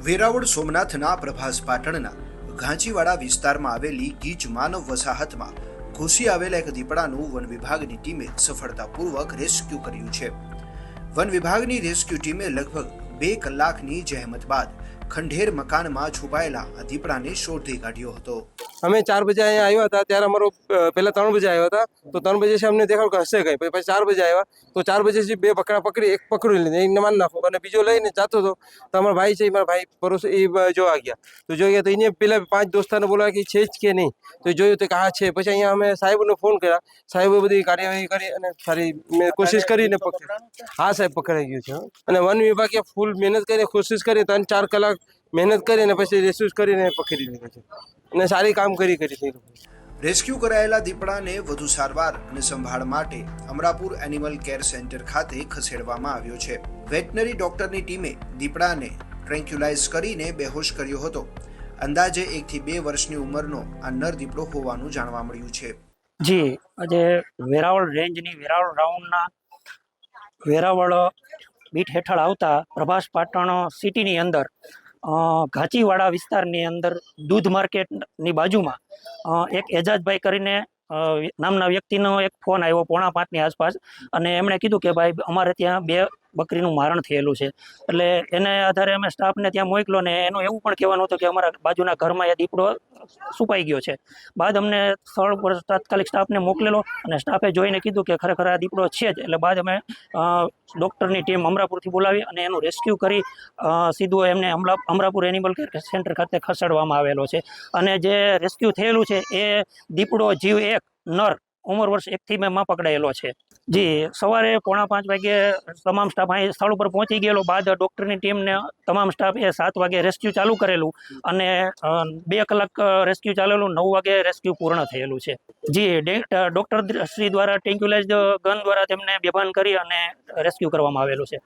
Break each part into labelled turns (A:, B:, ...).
A: વેરાવળ સોમનાથના પ્રભાસ પાટણના ઘાંચીવાડા વિસ્તારમાં આવેલી ગીચ માનવ વસાહતમાં ઘૂસી આવેલા એક દીપડાનું વન વિભાગની ટીમે સફળતાપૂર્વક રેસ્ક્યુ કર્યું છે। વન વિભાગની રેસ્ક્યુ ટીમે લગભગ 2 કલાકની જહેમત બાદ ખંડેર મકાનમાં છુપાયેલા આ દીપડાને શોધી કાઢ્યો હતો।
B: અમે 4 बजे અહીંયા આવ્યા હતા ત્યારે અમારો પહેલા 3 बजे આવ્યા હતા તો 3 बजे से અમને દેખાડો કે હશે ગઈ પછી 4 बजे આવ્યા તો 4 बजे से 2 પકડા પકડી એક પકડી લીધી એક માર નાખો અને બીજો લઈને જાતો હતો તો અમારા ભાઈ છે મારા ભાઈ પરોસ એ જોવા ગયા તો એને પેલા 5 દોસ્તારને બોલાવ્યા કે છે જ કે નહીં તો જોયું તો કે હા છે। પછી અહીંયા અમે સાહેબને ફોન કર્યા સાહેબે બધી કાર્યવાહી કરી અને સારી મેં કોશિશ કરીને પકડી હા સાહેબ પકડાઈ ગયું છે અને વન વિભાગે ફૂલ મહેનત કરીને કોશિશ કરી 3-4 કલાક મહેનત કરીને પછી રેસ્ક્યુ કરીને પકડી લીધો છે અને સારી કામ કરી
A: રેસ્ક્યુ કરાયેલા દીપડાને વધુ સારવાર અને સંભાળ માટે અમરાપુર એનિમલ કેર સેન્ટર ખાતે ખસેડવામાં આવ્યો છે। વેટનરી ડોક્ટરની ટીમે દીપડાને ટ્રેન્ક્યુલાઇઝ કરીને બેહોશ કર્યો હતો। અંદાજે 1 થી 2 વર્ષની ઉંમરનો આ નર દીપડો હોવાનું જાણવા મળ્યું છે।
C: જી આજે વેરાવળ રેન્જની વેરાવળ રાઉન્ડના વેરાવળ બીટ હેઠળ આવતા પ્રભાસ પાટણ સિટીની અંદર ઘાંચીવાડા વિસ્તારની અંદર દૂધ માર્કેટની બાજુમાં એક એજાજભાઈ કરીને નામના વ્યક્તિનો એક ફોન આવ્યો 4:45ની આસપાસ અને એમણે કીધું કે ભાઈ અમારે ત્યાં 2 બકરીનું મારણ થયેલું છે। એટલે એને આધારે અમે સ્ટાફને ત્યાં મોકલો ને એનું એવું પણ કહેવાનું હતું કે અમારા બાજુના ઘરમાં એ દીપડો છુપાઈ ગયો છે। બાદ અમને સ્થળ પર તાત્કાલિક સ્ટાફને મોકલેલો અને સ્ટાફે જોઈને કીધું કે ખરેખર આ દીપડો છે જ। એટલે બાદ અમે ડૉક્ટરની ટીમ અમરાપુરથી બોલાવી અને એનું રેસ્ક્યુ કરી સીધું એમને અમરાપુર એનિમલ કેર સેન્ટર ખાતે ખસેડવામાં આવેલો છે। અને જે રેસ્ક્યુ થયેલું છે એ દીપડો જીવ એક નર ઉંમર વર્ષ 1 થી 2 માં પકડાયેલો છે। જી સવારે 4:45 વાગે તમામ સ્ટાફ અહીં સ્થળ ઉપર પહોંચી ગયેલો બાદ ડૉક્ટરની ટીમને તમામ સ્ટાફ 7 વાગે રેસ્ક્યુ ચાલુ કરેલું અને 2 કલાક રેસ્ક્યુ ચાલેલું 9 વાગે રેસ્ક્યુ પૂર્ણ થયેલું છે। જી ડૉક્ટર શ્રી દ્વારા ટ્રેન્ક્યુલાઇઝ ગન દ્વારા તેમને બેભાન કરી અને રેસ્ક્યુ કરવામાં આવેલું છે।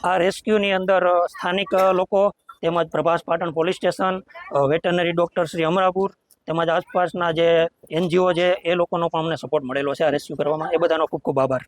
C: આ રેસ્ક્યુની અંદર સ્થાનિક લોકો તેમજ Prabhas Patan police station veterinary doctor Shri Amarapur તેમજ આસપાસના જે NGO છે એ લોકોનો પણ અમને સપોર્ટ મળેલો છે આ રેસ્ક્યુ કરવામાં। એ બધાનો ખૂબ ખૂબ આભાર।